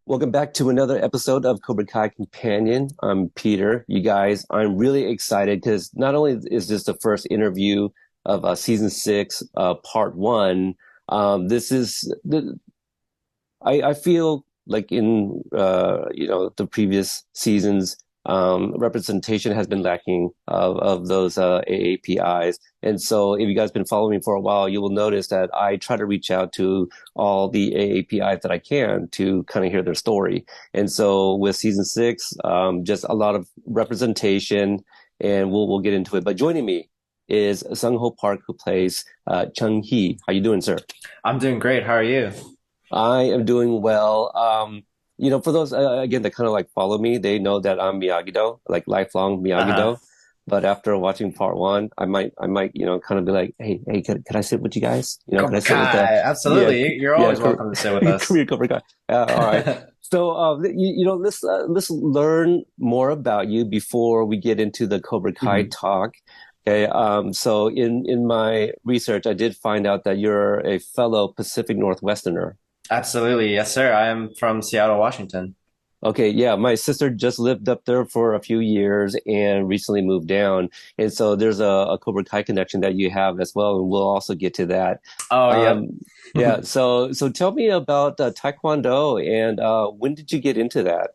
Welcome back to another episode of Cobra Kai Companion. I'm Peter. You guys, I'm really excited because not only is this the first interview of season six, part one, this is the, I feel like in the previous seasons, representation has been lacking of those AAPIs. And so if you guys been following me for a while, you will notice that I try to reach out to all the AAPIs that I can to kind of hear their story. And so with season six, just a lot of representation, and we'll get into it. But joining me is Sung Ho Park, who plays Chung Hee. How you doing, sir? I'm doing great. How are you? I am doing well. For those again that kind of like follow me, they know that I'm Miyagi-Do, like lifelong Uh-huh. Miyagi-Do. But after watching part one, I might, kind of be like, hey, can I sit with you guys? Can Cobra I sit with the, Kai. yeah, Absolutely. You're yeah, always welcome to sit with us. career Cobra Kai. All right. So, let's learn more about you before we get into the Cobra Kai Mhm. talk. Okay. So in my research, I did find out that you're a fellow Pacific Northwesterner. Absolutely. Yes, sir. I am from Seattle, Washington. Okay, yeah, my sister just lived up there for a few years and recently moved down. And so there's a Cobra Kai connection that you have as well, and we'll also get to that. Oh, yep. Um, yeah, so tell me about Taekwondo and when did you get into that?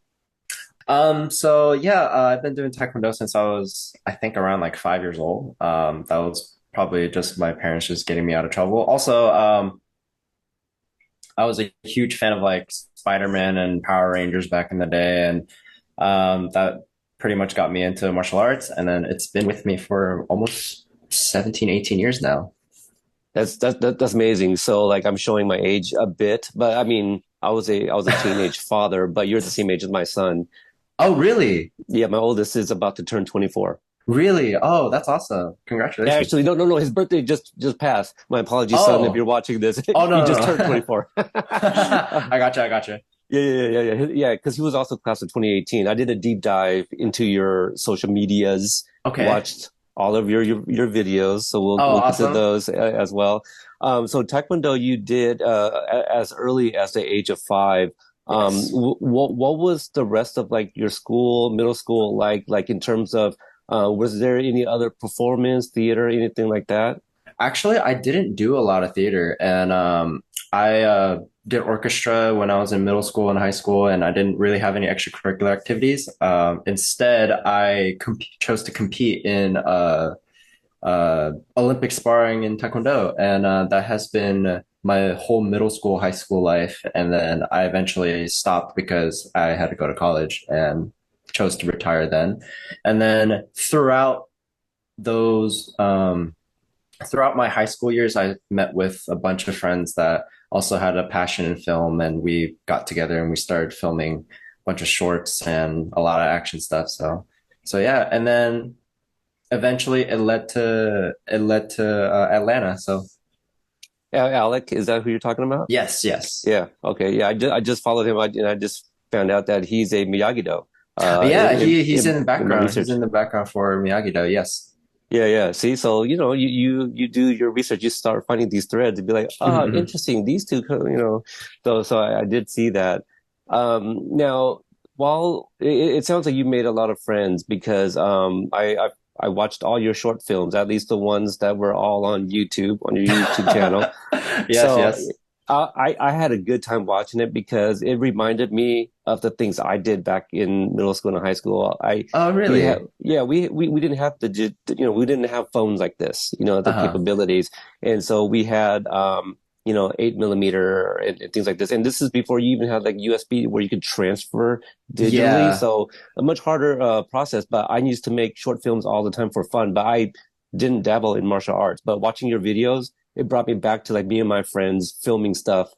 I've been doing Taekwondo since I was, I think, around like 5 years old. That was probably just my parents just getting me out of trouble. Also, I was a huge fan of like Spider-Man and Power Rangers back in the day, and that pretty much got me into martial arts. And then it's been with me for almost 17, 18 years now. That's amazing. So like I'm showing my age a bit, but I mean, I was a teenage father, but you're the same age as my son. Oh, really? Yeah, my oldest is about to turn 24. Really? Oh, that's awesome. Actually, Congratulations. no. His birthday just passed. My apologies, son, if you're Oh, watching this. oh He no, just no, turned no. 24. I gotcha, I gotcha. Yeah. Because he was also class of 2018. I did a deep dive into your social medias, Okay. watched all of your videos, so we'll Oh, we'll get to awesome. those as well. So Taekwondo, you did as early as the age of five. Yes. What was the rest of like your school, middle school like in terms of was there any other performance, theater, anything like that? Actually, I didn't do a lot of theater, and I did orchestra when I was in middle school and high school, and I didn't really have any extracurricular activities. Instead, I chose to compete in Olympic sparring in Taekwondo, and that has been my whole middle school, high school life. And then I eventually stopped because I had to go to college and chose to retire then. And then those, throughout my high school years, I met with a bunch of friends that also had a passion in film, and we got together and we started filming a bunch of shorts and a lot of action stuff. So yeah, and then eventually it led to Atlanta. So Alec, is that who you're talking about? yes, yes, Yeah. Okay. Yeah. I just followed him. And I just found out that he's a Miyagi-Do. yeah. He's in the In my background. He's research. in the background for Miyagi-Do. Yes. Yeah. See, so you do your research. You start finding these threads and be like, oh, interesting. These two, So I did see that. Now, while it sounds like you made a lot of friends because I watched all your short films, at least the ones that were all on YouTube on your YouTube channel. Yes, So yes. I had a good time watching it because it reminded me of the things I did back in middle school and high school. I Oh, we had really? yeah we didn't have we didn't have phones like this, the Uh-huh. capabilities, and so we had 8 millimeter and things like this. And this is before you even had like USB where you could transfer digitally. Yeah. So a much harder process. But I used to make short films all the time for fun. But I didn't dabble in martial arts. But watching your videos, it brought me back to like me and my friends filming stuff,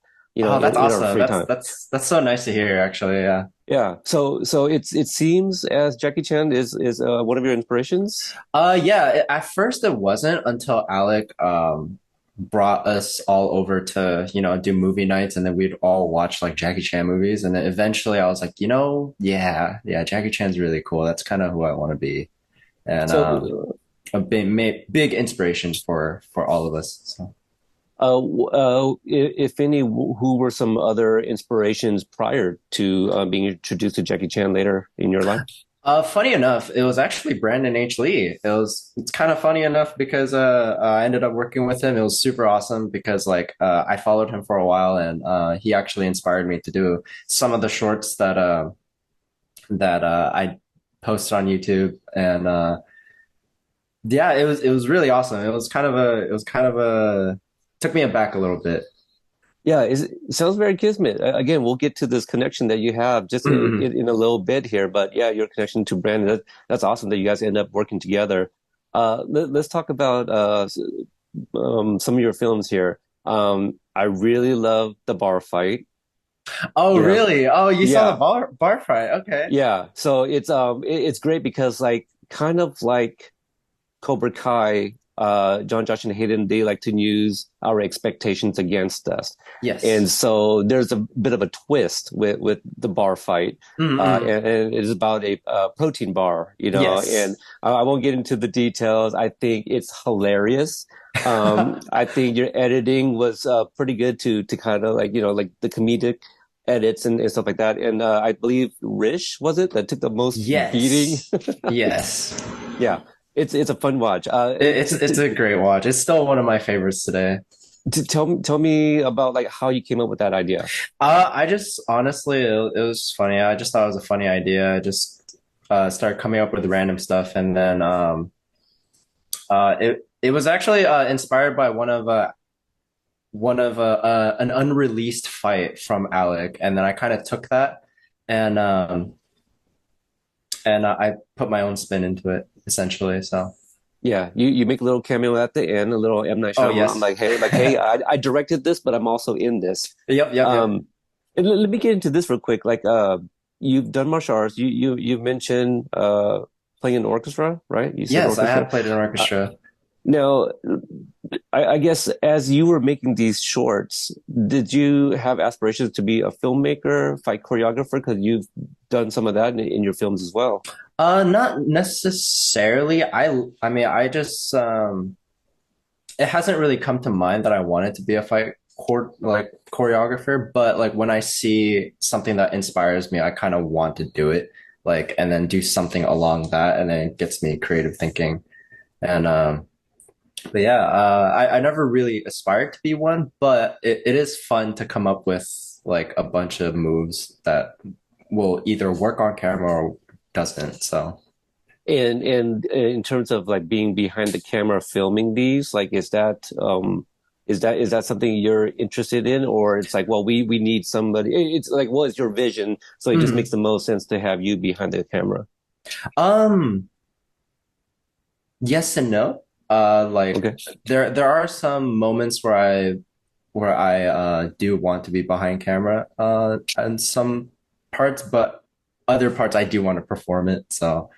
Oh, that's in our awesome. free That's time. that's that's so nice to hear, actually. Yeah. Yeah. So it seems as Jackie Chan is one of your inspirations. Yeah. At first, it wasn't until Alec brought us all over to do movie nights, and then we'd all watch like Jackie Chan movies, and then eventually I was like, yeah, Jackie Chan's really cool. That's kind of who I want to be, and So a big inspiration for all of us. So. If any, who were some other inspirations prior to being introduced to Jackie Chan later in your life? Funny enough, it was actually Brandon H. Lee. It's kind of funny enough because I ended up working with him. It was super awesome because like I followed him for a while and he actually inspired me to do some of the shorts that I posted on YouTube and yeah, it was really awesome. It took me aback a little bit. Yeah, it sounds very kismet. Again, we'll get to this connection that you have just in a little bit here. But yeah, your connection to Brandon, that's awesome that you guys end up working together. Let's talk about some of your films here. I really love the bar fight. Oh, You know, really? Oh, you saw the yeah, bar fight. Okay. yeah. So it's great because like kind of like Cobra Kai, John Josh and Hayden, they like to use our expectations against us. And Yes. so there's a bit of a twist with the bar fight. Mm-mm. And it is about a protein bar, and Yes. I won't get into the details. I think it's hilarious. I think your editing was pretty good to kind of like, like the comedic edits and stuff like that. And I believe Rish was it that took the most beating? Yes. Yes. Yeah, it's a fun watch. It's a great watch. It's still one of my favorites today. Tell me about like how you came up with that idea. I just honestly, it was funny. I just thought it was a funny idea. I just started coming up with random stuff, and then it was actually inspired by one of an unreleased fight from Alec, and then I kind of took that and I put my own spin into it essentially. So, Yeah, you make a little cameo at the end, a little M. Night oh Shyamalan, yes, like hey, I directed this, but I'm also in this. yep. Um, and let me get into this real quick. Like, you've done martial arts. You mentioned playing an orchestra, right? You said Yes, I orchestra. have played an Uh, orchestra. Now, I guess as you were making these shorts, did you have aspirations to be a filmmaker, fight choreographer? Because you've done some of that in your films as well. Not necessarily. I mean, I just it hasn't really come to mind that I wanted to be a choreographer, but like when I see something that inspires me, I kind of want to do it, like, and then do something along that, and then it gets me creative thinking. And but yeah, I never really aspired to be one, but it is fun to come up with like a bunch of moves that will either work on camera or doesn't. So. And in terms of like being behind the camera filming these, like is that something you're interested in, or it's like, well, we need somebody. It's like, what is your vision? So it just makes Mhm. the most sense to have you behind the camera. Um, yes and no. Like Okay. there are some moments where I do want to be behind camera and some parts, but other parts I do want to perform it. So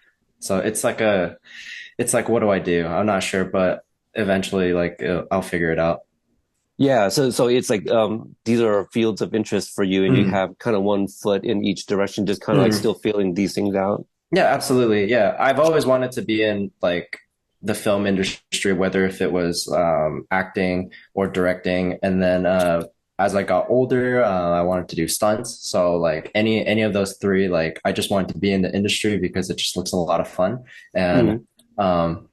it's like what do I do? I'm not sure, but eventually like I'll figure it out. Yeah. So it's like these are fields of interest for you, and you Mhm. have kind of one foot in each direction, just kind of like Mhm. still feeling these things out. Yeah, absolutely. Yeah. I've always wanted to be in like the film industry, whether if it was acting or directing. And then as I got older, I wanted to do stunts. So like any of those three, like I just wanted to be in the industry because it just looks a lot of fun. And Mhm. um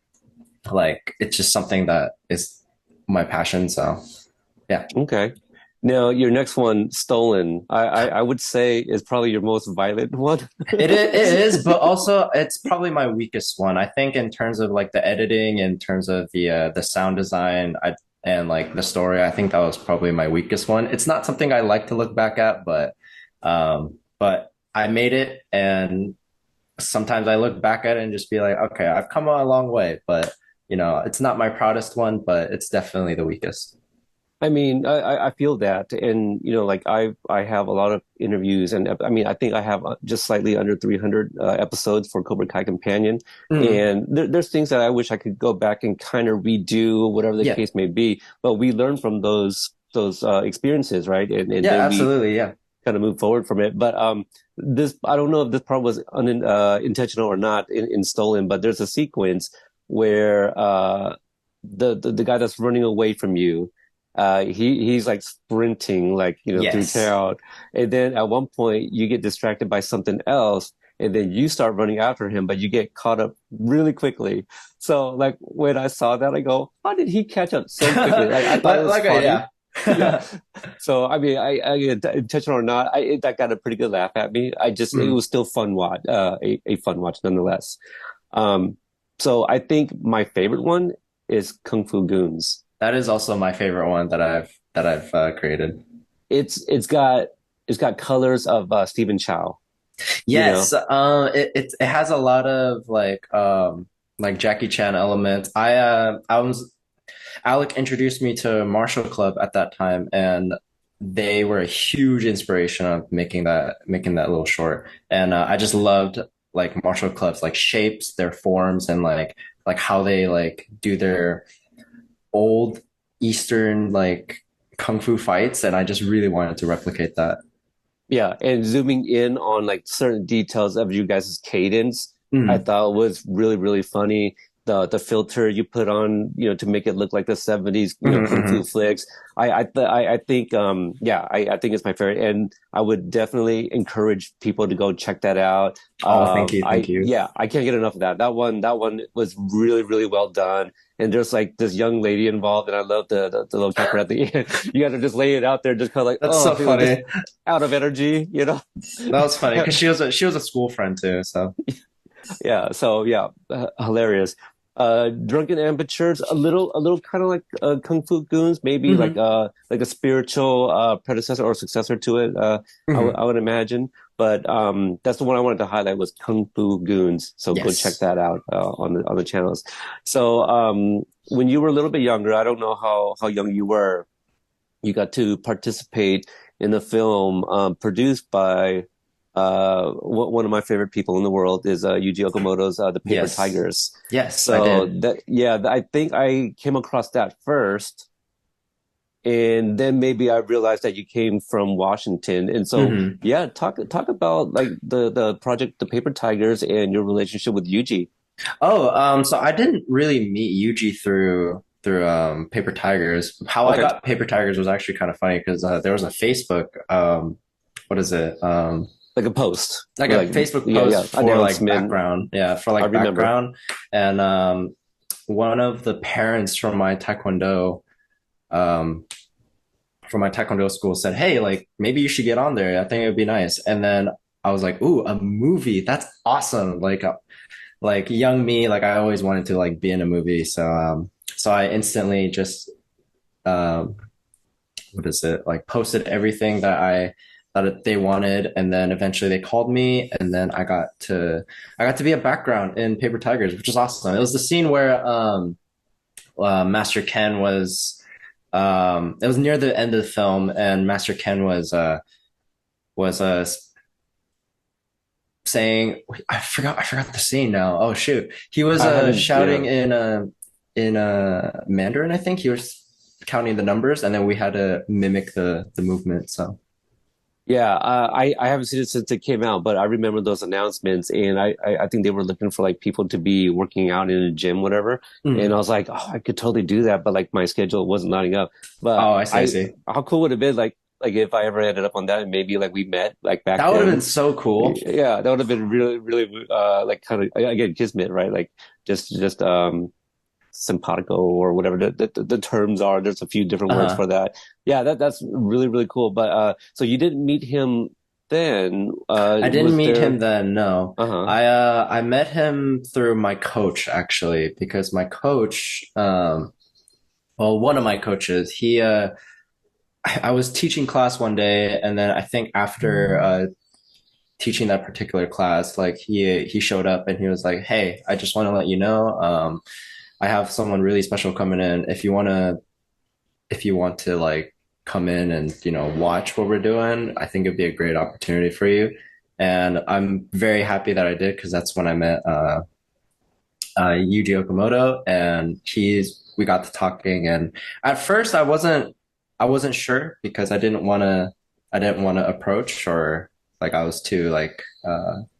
like it's just something that is my passion. So yeah. Okay. Now your next one, Stolen, I would say is probably your most violent one. It is, but also it's probably my weakest one. I think in terms of like the editing, in terms of the sound design, and like the story, I think that was probably my weakest one. It's not something I like to look back at, but I made it, and sometimes I look back at it and just be like, okay, I've come a long way, but it's not my proudest one, but it's definitely the weakest. I mean, I feel that, and like I have a lot of interviews, and I mean, I think I have just slightly under 300 episodes for Cobra Kai Companion, Mm, and there's things that I wish I could go back and kind of redo, whatever the yeah, case may be. But we learn from those experiences, right? And yeah, then we absolutely, yeah. kind of move forward from it. But this I don't know if this part was intentional or not in Stolen, but there's a sequence where the guy that's running away from you. he's like sprinting like through Yes. town, and then at one point you get distracted by something else, and then you start running after him, but you get caught up really quickly. So like when I saw that, I go, how did he catch up so quickly? Like I thought it was funny. Yeah. Yeah. So I mean, I intentional or not, that got a pretty good laugh at me. It Mm. was still fun watch, a fun watch nonetheless. Um, so I think my favorite one is Kung Fu Goons. That is also my favorite one that I've created. It's it's got it's got colors of Stephen Chow, you know. Yes, it has a lot of like Jackie Chan elements. I was Alec introduced me to Martial Club at that time, and they were a huge inspiration of making that little short. And I just loved like Martial Club's like shapes, their forms, and like how they like do their old Eastern like kung fu fights. And I just really wanted to replicate that. Yeah, and zooming in on like certain details of you guys' cadence, I Mm, thought was really, really funny. The filter you put on, to make it look like the 70s, mhm, kung fu mhm. flicks. I think yeah, I think it's my favorite, and I would definitely encourage people to go check that out. Oh, thank I you. Yeah, I can't get enough of that. That one was really, really well done. And there's like this young lady involved, and I love the little capper at the end. You got to just lay it out there, just kind of like, That's oh, so feeling just funny. out of energy. That was funny because she was a school friend too. So Yeah, so yeah, hilarious. Drunken Amateurs, a little kind of like Kung Fu Goons, maybe hmm like a spiritual predecessor or successor to it. hmm I would imagine, but that's the one I wanted to highlight was Kung Fu Goons. So go check Yes. that out on the channels. So when you were a little bit younger, I don't know how young you were. You got to participate in a film produced by one of my favorite people in the world is Yuji Okamoto's The Paper Yes. Tigers. Yes, I So did. I think I came across that first, and then maybe I realized that you came from Washington. And so hmm yeah, talk about like the project The Paper Tigers and your relationship with Yuji. Oh, so I didn't really meet Yuji through Paper Tigers. How I Okay, got Paper Tigers was actually kind of funny because there was a Facebook what is it? like a post, Like a like Facebook yeah, post for like announcement. background. Yeah, for I like remember. background. And one of the parents um from my Taekwondo school said, "Hey, like maybe you should get on there. I think it would be nice." And then I was like, "Ooh, a movie. That's awesome." Like young me, like I always wanted to like be in a movie. So I instantly just um what is it? Like posted everything that they wanted, and then eventually they called me, and then I got to be a background in Paper Tigers, which is awesome. It was the scene where Master Ken was it was near the end of the film, and Master Ken was saying I forgot the scene now. Oh shoot. He was I haven't, shouting yeah. in Mandarin, I think. He was counting the numbers, and then we had to mimic the movement. So Yeah, I haven't seen it since it came out, but I remember those announcements, and I think they were looking for like people to be working out in a gym, whatever. And I mm. was like, oh, I could totally do that, but like my schedule wasn't lining up. Oh, But I see. how cool would it have been like if I ever ended up on that and maybe like we met like back That would have been then? so cool. Yeah, that would have been really, really like kind of again kismet, right? Like just simpatico or whatever the terms are. There's a few different words Uh-huh. for that. Yeah, that's really, really cool. But so you didn't meet him then. I didn't Was meet him there? then, no. Uh-huh. I met him through my coach actually, because my coach well, one of my coaches, I was teaching class one day, and then I think after teaching that particular class, like he showed up and he was like, "Hey, I just want to let you know, I have someone really special coming in. If you want to like come in and watch what we're doing, I think it'd be a great opportunity for you." And I'm very happy that I did because that's when I met Yuji Okamoto, and we got to talking. And at first, I wasn't sure because I didn't want to approach, or like I was too like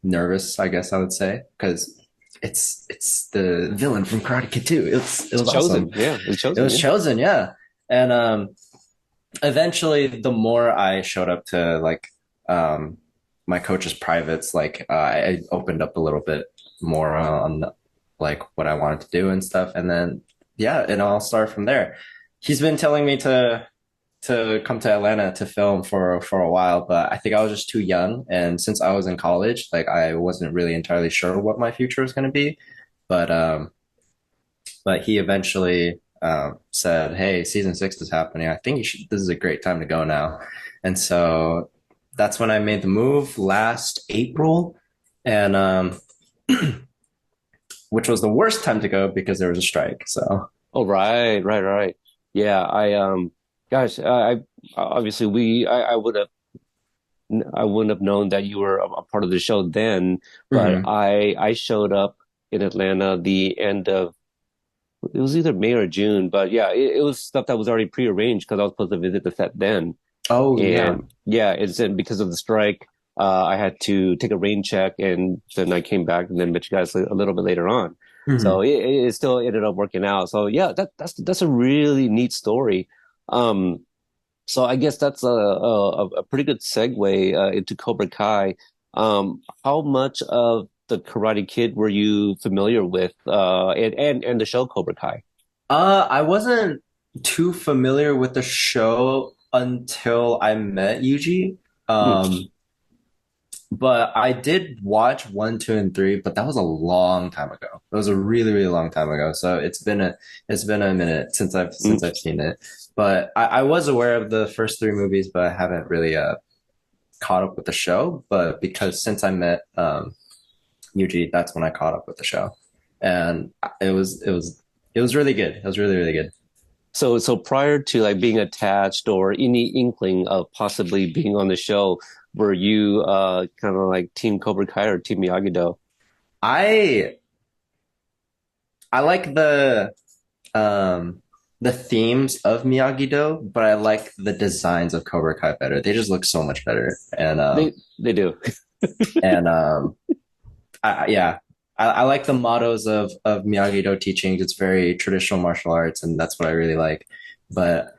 nervous, I guess I would say, because it's the villain from Karate Kid 2. It It's was awesome. chosen. Yeah, it's It chosen. was Yeah. chosen, yeah. And eventually, the more I showed up to like um, my coach's privates, like I opened up a little bit more on like what I wanted to do and stuff, and then yeah, it all started from there. He's been telling me to come to Atlanta to film for a while, but I think I was just too young, and since I was in college, like I wasn't really entirely sure what my future was going to be, but he eventually said, "Hey, season six is happening. I think you should. This is a great time to go now." And so that's when I made the move last April, and which was the worst time to go because there was a strike. So, Oh, right. Yeah, gosh, obviously I wouldn't have known that you were a part of the show then, but mhm. I showed up in Atlanta the end of it was either May or June, but yeah, it was stuff that was already prearranged because I was supposed to visit the set then. Oh yeah. And yeah, it's and because of the strike, I had to take a rain check, and then I came back and then met you guys a little bit later on. So Mhm. it still ended up working out. So yeah, that's a really neat story. Um, so I guess that's a pretty good segue into Cobra Kai. How much of the Karate Kid were you familiar with, and the show Cobra Kai? I wasn't too familiar with the show until I met Yuji. Hmm. But I did watch one, two, and three, but that was a long time ago. It was a really, really long time ago. So it's been a minute Hmm. since I've seen it. But I was aware of the first three movies, but I haven't really caught up with the show. But because since I met Yuji, that's when I caught up with the show, and it was really good. It was really, really good. So prior to like being attached or any inkling of possibly being on the show, were you kind of like Team Cobra Kai or Team Miyagi-Do? I I like um the themes of Miyagi-Do, but I like the designs of Cobra Kai better. They just look so much better. They do. And yeah, I like the mottos of Miyagi-Do teachings. It's very traditional martial arts, and that's what I really like. But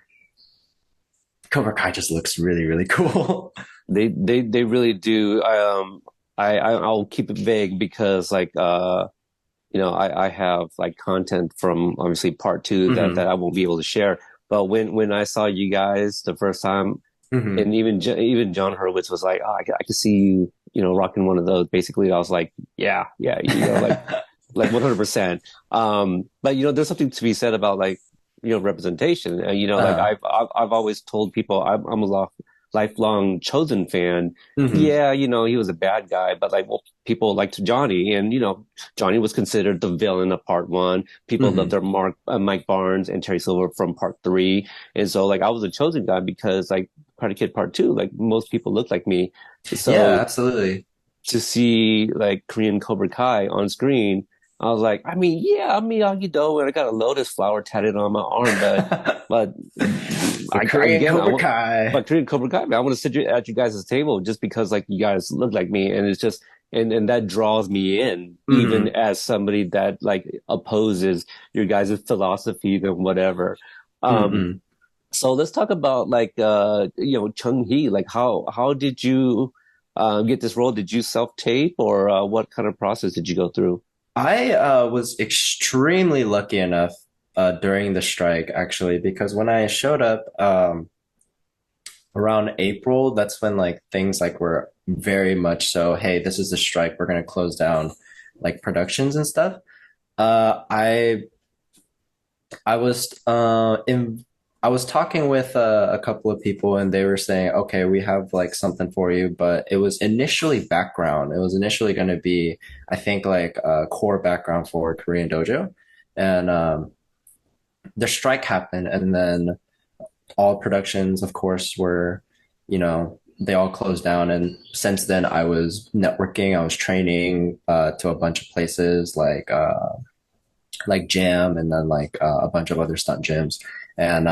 Cobra Kai just looks really, really cool. They really do. I'll keep it vague because I have like content from obviously part two that Hmm. I won't be able to share. But when I saw you guys the first time, Hmm. and even John Hurwitz was like, oh, I could see you, rocking one of those. Basically, I was like, yeah, like 100%. But there's something to be said about like representation. And like uh, I've always told people I'm a lifelong Chosen fan. hmm. Yeah, he was a bad guy, but like well, people liked Johnny, and Johnny was considered the villain of part one. People loved Hmm. their Mike Barnes and Terry Silver from part three, and so like I was a Chosen guy because like Karate Kid Part Two, like most people look like me. Yeah, So absolutely. to see like Korean Cobra Kai on screen, I was like, I mean, yeah, I'm Miyagi-Do and I got a lotus flower tatted on my arm, but But Korean again, I Cobra want, Kai. but Korean Cobra Kai, man, I want to sit at you guys' table just because like you guys look like me, and it's just and that draws me in, even Hmm. as somebody that like opposes your guys' philosophies and whatever. Um, Hmm. so let's talk about like Chung Hee. Like how did you get this role? Did you self-tape or what kind of process did you go through? I was extremely lucky enough during the strike, actually, because when I showed up around April, that's when like things like were very much so, hey, this is the strike, we're gonna close down like productions and stuff. Uh, I I was in I was talking with a couple of people and they were saying, okay, we have like something for you, but it was initially background. It was initially going to be, I think, like a core background for Korean Dojo, and the strike happened, and then all productions, of course, were, they all closed down. And since then, I was networking, I was training to a bunch of places like Jam, and then like a bunch of other stunt gyms. And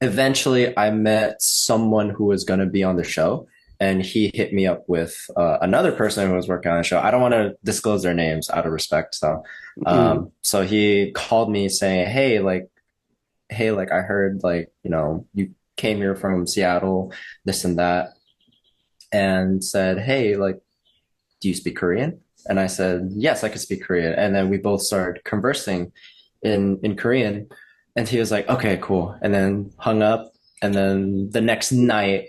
eventually, I met someone who was going to be on the show, and he hit me up with another person who was working on the show. I don't want to disclose their names out of respect, so Mm. so he called me saying, "Hey, like." hey, like I heard like, you came here from Seattle, this and that, and said, hey, like, do you speak Korean? And I said, yes, I could speak Korean. And then we both started conversing in Korean. And he was like, okay, cool. And then hung up. And then the next night,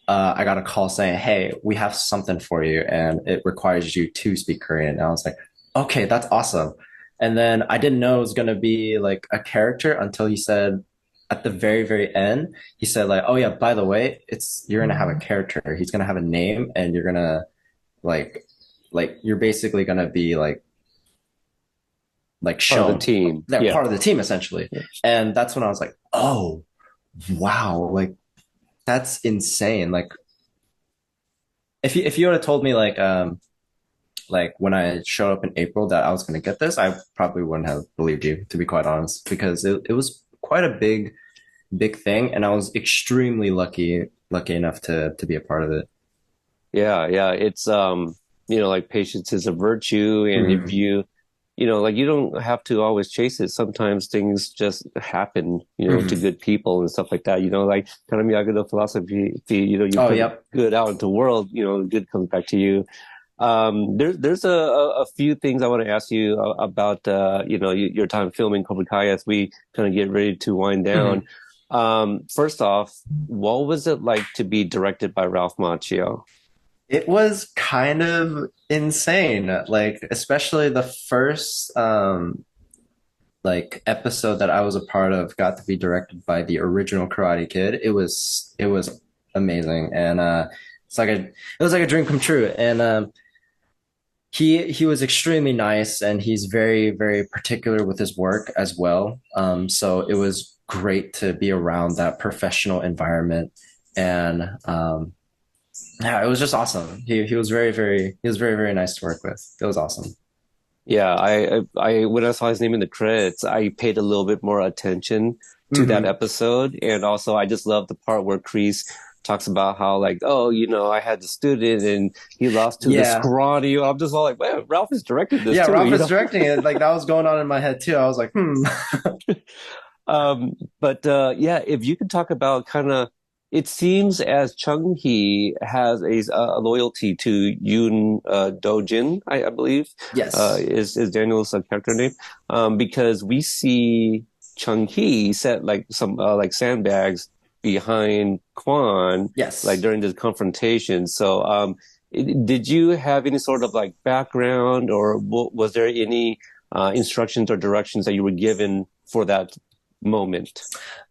I got a call saying, hey, we have something for you and it requires you to speak Korean. And I was like, okay, that's awesome. And then I didn't know it was going to be like a character until he said at the very, very end, he said like, oh yeah, by the way, you're going to have a character. He's going to have a name and you're going to like, you're basically going to be like Part of the shown team. they're Yeah. part of the team essentially. Yeah. And that's when I was like, oh, wow. Like that's insane. Like if you would have told me like when I showed up in April that I was going to get this, I probably wouldn't have believed you, to be quite honest, because it was quite a big thing, and I was extremely lucky enough to be a part of it. Yeah, yeah. It's like patience is a virtue, and if Mhm. like you don't have to always chase it. Sometimes things just happen, to Mhm. good people and stuff like that. Like kind of Miyagi philosophy, you Oh, put yep. good out into the world, good comes back to you. There's a few things I want to ask you about, your time filming Cobra Kai as we kind of get ready to wind down. Mhm. First off, what was it like to be directed by Ralph Macchio? It was kind of insane, like especially the first like episode that I was a part of got to be directed by the original Karate Kid. It was amazing, and it was like a dream come true. And he was extremely nice, and he's very very particular with his work as well. So it was great to be around that professional environment, and yeah, it was just awesome. He was very very nice to work with. It was awesome. Yeah, I when I saw his name in the credits, I paid a little bit more attention to that Hmm. episode, and also I just love the part where Kreese talks about how like, oh, I had the student and he lost to the Yeah. scrawny. I'm just all like, man, Ralph has directed this Yeah, too, Ralph is directing it. Like that was going on in my head too. I was like, hmm. But yeah, if you could talk about kind of, it seems as Chung Hee has a loyalty to Yoon Do-jin, I believe, Yes. is Daniel's character name, because we see Chung Hee set like some like sandbags behind Kwan, like Yes. during this confrontation. So, did you have any sort of like background, or was there any instructions or directions that you were given for that moment?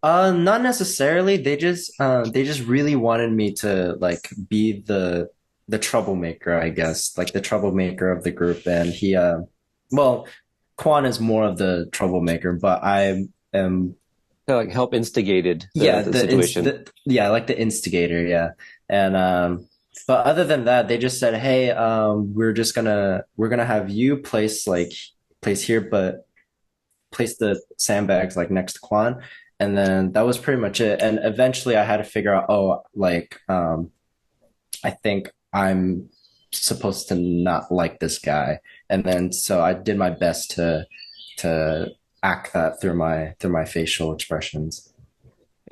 Not necessarily. They just really wanted me to like be the troublemaker, I guess, like the troublemaker of the group. And well, Quan is more of the troublemaker, but I am, Kind of like help instigated yeah, the situation. yeah, like the instigator, yeah. And but other than that, they just said, hey, we're gonna have you place here, but place the sandbags like next to Quan. And then that was pretty much it. And eventually I had to figure out, oh, like I think I'm supposed to not like this guy. And then so I did my best to act that through my facial expressions.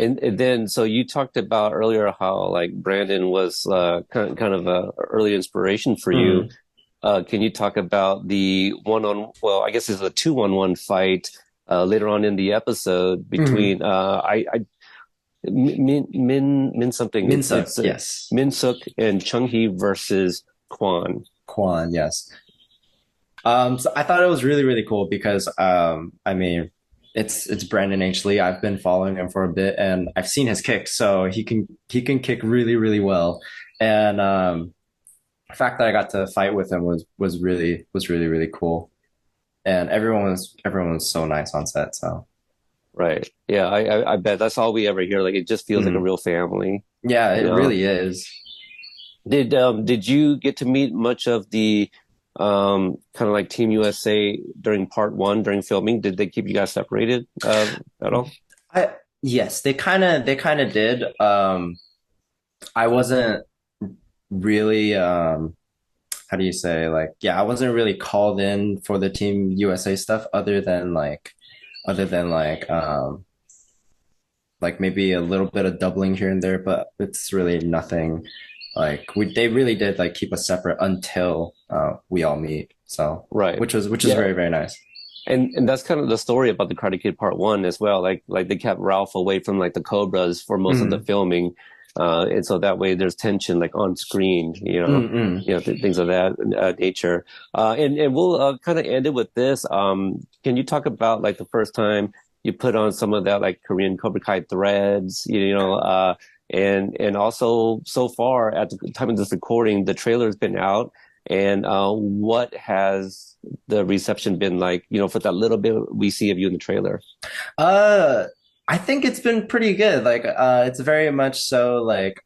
And then, so you talked about earlier how like Brandon was kind of a early inspiration for you. Mm-hmm. Can you talk about the well, I guess it's a 2-on-1 fight later on in the episode Mm-hmm. between Min something. Minsuck, It's yes. Min Suk and Chung Hee versus Kwan. Quan, yes. So I thought it was really, really cool because I mean, it's Brandon H. Lee. I've been following him for a bit, and I've seen his kicks, so he can kick really, really well. And the fact that I got to fight with him was really, really cool. And everyone was so nice on set. So Right. Yeah, I bet that's all we ever hear. Like it just feels like a mhm. real family, Yeah, you it know. really is. Did you get to meet much of the kind of like Team USA during part one during filming? Did they keep you guys separated at all? I Yes, they kind of did. I wasn't really how do you say, like, yeah, I wasn't really called in for the Team USA stuff other than like like maybe a little bit of doubling here and there, but it's really nothing. Like they really did like keep us separate until we all meet. So Right. which is Yeah. very, very nice. And that's kind of the story about the Karate Kid Part One as well. Like they kept Ralph away from like the Cobras for most of the Mm, filming, and so that way there's tension like on screen, mm, mm. things of that nature. And we'll kind of end it with this. Can you talk about like the first time you put on some of that like Korean Cobra Kai threads, and also so far at the time of this recording, the trailer's been out, and what has the reception been like, for that little bit we see of you in the trailer? Uh, I think it's been pretty good. Like, it's very much so like,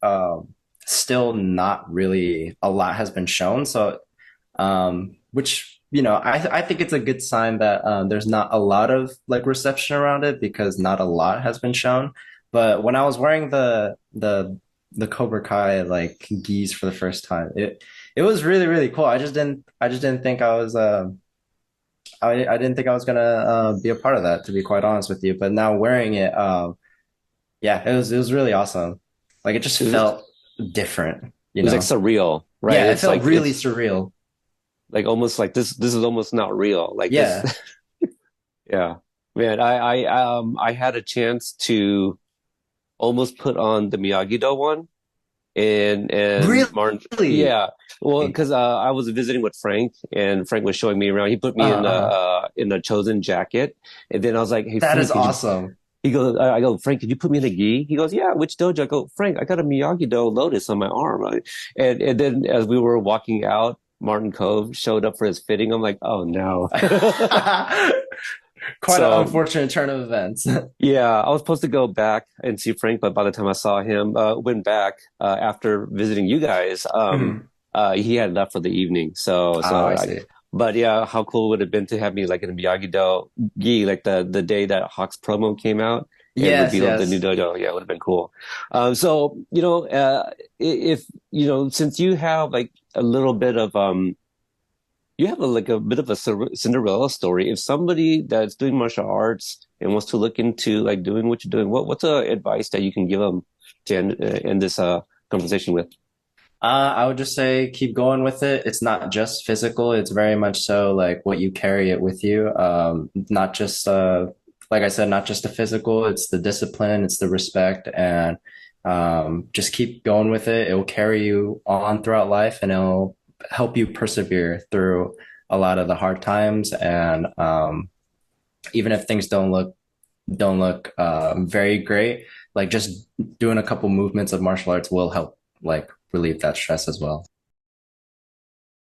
still not really a lot has been shown. So, which, I think it's a good sign that, there's not a lot of like reception around it because not a lot has been shown. But when I was wearing the Cobra Kai like gis for the first time, it was really, really cool. I just didn't think I didn't think I was gonna be a part of that, to be quite honest with you. But now wearing it, yeah, it was really awesome. Like it just It was, felt different, it was like surreal, right? Yeah, it It's felt like really it's surreal. like almost like this is almost not real. Like this, Yeah. yeah. Man, I had a chance to almost put on the Miyagi-Do one, and Martin. Really? Yeah, well, because I was visiting with Frank, and Frank was showing me around. He put me Uh-huh. in a chosen jacket, and then I was like, "Hey, That Frank, is could you?" awesome. He goes, I go, "Frank, could you put me in a gi?" He goes, "Yeah, which dojo?" I go, "Frank, I got a Miyagi-Do Lotus on my arm." And then as we were walking out, Martin Cove showed up for his fitting. I'm like, "Oh no." Quite an So unfortunate turn of events. yeah, I was supposed to go back and see Frank, but by the time I saw him, went back after visiting you guys, Mhm. he had left for the evening. Oh, I see. But yeah, how cool would it have been to have me like in a Miyagi-Do gi, like the day that Hawk's promo came out and Yes, revealed the new yes. dojo? Yeah, it would have been cool. So if since you have like a little bit of you have like a bit of a Cinderella story. If somebody that's doing martial arts and wants to look into like doing what you're doing, what's advice that you can give them to end this conversation with? I would just say keep going with it. It's not just physical, it's very much so like what you carry it with you. Not just like I said, not just the physical, it's the discipline, it's the respect, and just keep going with it. It will carry you on throughout life and it'll help you persevere through a lot of the hard times. And even if things don't look very great, like just doing a couple movements of martial arts will help like relieve that stress as well.